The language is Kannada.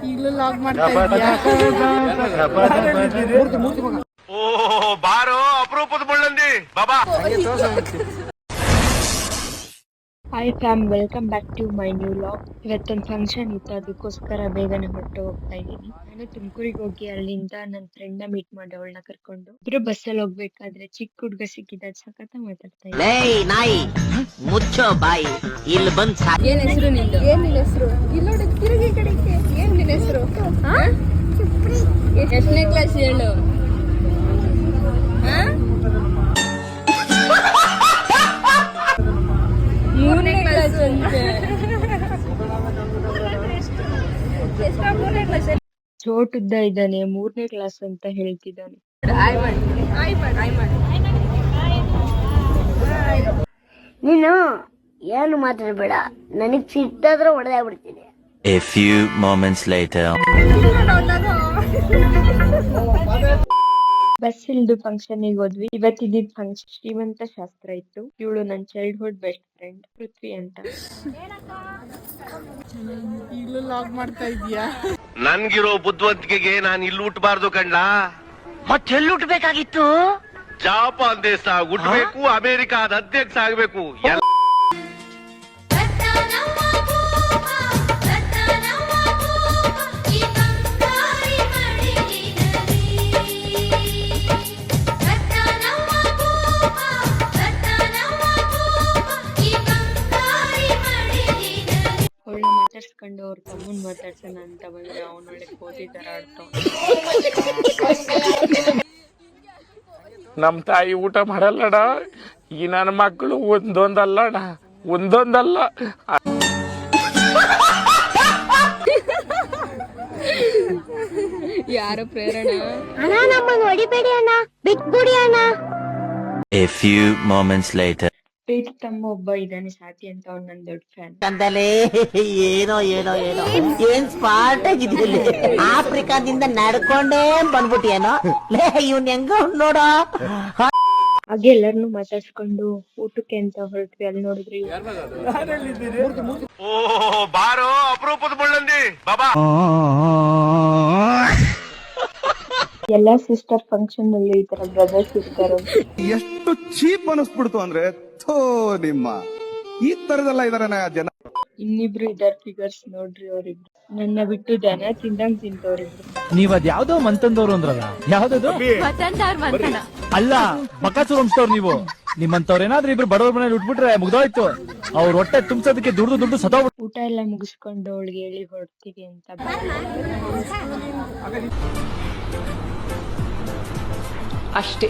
ಈಗಲೂ ಲಾಗ್ ಮಾಡ್ತಾ ಇದ್ದೀಯಾ? ಓ ಬಾರೋ ಅಪರೂಪದ ಮುಳ್ಳಂದಿ ಬಾಬಾ. Hi fam, welcome back to my new vlog. ಇವತ್ತೊಂದು ಫಂಕ್ಷನ್ ಇತ್ತು, ಅದಕ್ಕೋಸ್ಕರ ಬೇಗನೆ ಹೊರಟು ಹೋಗ್ತಾ ಇದ್ದೀನಿ. ನಾನು ತುಮಕೂರಿಗೆ ಹೋಗಿ ಅಲ್ಲಿಂದ ನನ್ನ ಫ್ರೆಂಡ್ ನ ಮೀಟ್ ಮಾಡಿ ಅವಳನ್ನ ಕರ್ಕೊಂಡು ಇಬ್ರು ಬಸ್ಸಲ್ಲಿ ಹೋಗ್ಬೇಕಾದ್ರೆ ಚಿಕ್ಕ ಹುಡುಗ ಸಿಕ್ಕಿದ, ಸಖತ್ ಮಾತಾಡ್ತಾ ಇದ್ದ. ನಾಯಿ ಮುಚ್ಚೋ ಬಾಯಿ, ಇಲ್ಲಿ ಬಂದ್ ಏನ್ ಹೆಸರು ನಿಂದು? ಏನ್ ನಿನ್ ಹೆಸರು? ಇಲ್ಲಿ ನೋಡಿ, ತಿರುಗಿ ಕಡೆಗೆ. ಏನ್ ನಿನ್ ಹೆಸರು? ಎಷ್ಟನೇ ಕ್ಲಾಸ್ ಹೇಳು? ಮೂರನೇ ಕ್ಲಾಸ್ ಅಂತೆ. ಚೋಟುದ್ದ ಇದ್ದಾನೆ, 3ನೇ ಕ್ಲಾಸ್ ಅಂತ ಹೇಳ್ತಿದ್ದಾನೆ. ನೀನು ಏನು ಮಾತಾಡಬೇಡ, ನನಗ್ ಸಿಟ್ಟಾದ್ರೆ ಹೊಡೆದೇ ಬಿಡ್ತೀನಿ. A few moments later. ಬಸ್ ಇಲ್ದು ಫಂಕ್ಷನ್ ಹೋದ್ವಿ. ಇವತ್ತಿದ್ದ ಫಂಕ್ಷನ್ ಶ್ರೀಮಂತ ಶಾಸ್ತ್ರ ಇತ್ತು. ಇವಳು ನನ್ನ ಚೈಲ್ಡ್ಹುಡ್ ಬೆಸ್ಟ್ ಫ್ರೆಂಡ್ ಪೃಥ್ವಿ ಅಂತ. ಈಗಲೂ ಲಾಗ್ ಮಾಡ್ತಾ ಇದೀಯಾ? ನನ್ಗಿರೋ ಬುದ್ಧಿವಂತಿಕೆಗೆ ನಾನು ಇಲ್ಲಿ ಹುಟ್ಟಬಾರ್ದು ಕಂಡ. ಮತ್ತೆಲ್ಲಿ ಹುಟ್ಟಬೇಕಾಗಿತ್ತು? ಜಾಪಾನ್ ದೇಶ ಹುಟ್ಟಬೇಕು, ಅಮೆರಿಕಾದ ಅಧ್ಯಕ್ಷ ಆಗ್ಬೇಕು. ಅವಳನ್ನ ಮಾತಾಡ್ಸ್ಕೊಂಡು ಅವ್ರ ತಮ್ಮನ್ ಮಾತಾಡ್ಸೋಣ ಅಂತ ಬಂದ್ರೆ ಅವನೊಳ್ಳೆ ಕೋತಿ ತರ ಆಡ್ತಾವ. ನಮ್ ತಾಯಿ ಊಟ ಮಾಡಲ್ಲಡ, ಈ ನನ್ನ ಮಕ್ಕಳು ಒಂದೊಂದಲ್ಲಣ, ಒಂದೊಂದಲ್ಲ. ಯಾರೋ ಪ್ರೇರಣ. ಅಣ್ಣ, ನಮ್ಮನ್ನ ಹೊಡಿಬೇಡಿ ಅಣ್ಣ, ಬಿಟ್ಬಿಡಿ ಅಣ್ಣ. A few moments later. ಪ್ರೀತಿ ತಮ್ಮ ಒಬ್ಬ ಇದ್ದಾನೆ, ಸಾತಿ ಅಂತ, ಅವ್ನು ನನ್ನ ದೊಡ್ಡ ಫ್ಯಾನ್. ಕಂದಲೇ ಏನೋ ಏನೋ ಏನೋ ಏನ್ ಸ್ಮಾರ್ಟ್ ಆಗಿದ್ದಿಲ್ಲ. ಆಫ್ರಿಕಾದಿಂದ ನಡ್ಕೊಂಡೇ ಬಂದ್ಬಿಟ್ಟಿಯೇನೋ. ಲೇ ಇವ್ನ್ ಹೆಂಗ ನೋಡೋ. ಹಾಗೆ ಎಲ್ಲರನ್ನು ಮಾತಾಡ್ಸ್ಕೊಂಡು ಊಟಕ್ಕೆ ಅಂತ ಹೊರಟ್ವಿ. ಅಲ್ಲಿ ನೋಡಿದ್ರಿ ಓ ಬಾರೋ ಅಪರೂಪದ ಮುಳ್ಳಂದಿ ಬಾಬಾ. ಎಲ್ಲಾ ಸಿಸ್ಟರ್ ಫಂಕ್ಷನ್ ನಲ್ಲಿ ಈ ತರ ಬ್ರದರ್ಸ್ ಇರ್ತಾರೆ. ಎಷ್ಟು ಚೀಪ್ ಅನಿಸ್ಬಿಡ್ತು ಅಂದ್ರೆ, ಥೋ ನಿಮ್ಮ ಈ ತರದೆಲ್ಲ ಇದಾರೆ ಜನ. ಇನ್ನಿಬ್ರು ಇದಾರ್ ಫಿಗರ್ಸ್ ನೋಡ್ರಿ, ಅವ್ರಿಬ್ರು ನನ್ನ ಬಿಟ್ಟು ದನ ತಿಂದಂಗ್ ತಿಂತವ್ರಿಬ್ರು. ನೀವ್ ಅದ್ ಯಾವ್ದೋ ಮಂತಂದವ್ರು ಅಂದ್ರಲ್ಲ, ಯಾವ್ದದು? ಅಲ್ಲ, ಬಕಾಸೂರ್ ವಂಶದವ್ರು ನೀವು. ನಿಮ್ಮಂತವ್ರೇನಾದ್ರೂ ಇಬ್ರು ಬಡವ್ರ ಮನೇಲಿ ಉಟ್ಬಿಟ್ರೆ ಮುಗ್ದೋಯ್ತು. ಅವ್ರ ಹೊಟ್ಟೆ ತುಂಬಿಸೋದಕ್ಕೆ ದುಡ್ಡು ಸದೋಗ್ಬಿಟ್ಟು. ಊಟ ಎಲ್ಲ ಮುಗಿಸ್ಕೊಂಡು ಅವಳಿಗೆ ಹೇಳಿ ಹೊರಡ್ತೀವಿ ಅಂತ. ಅಷ್ಟೇ.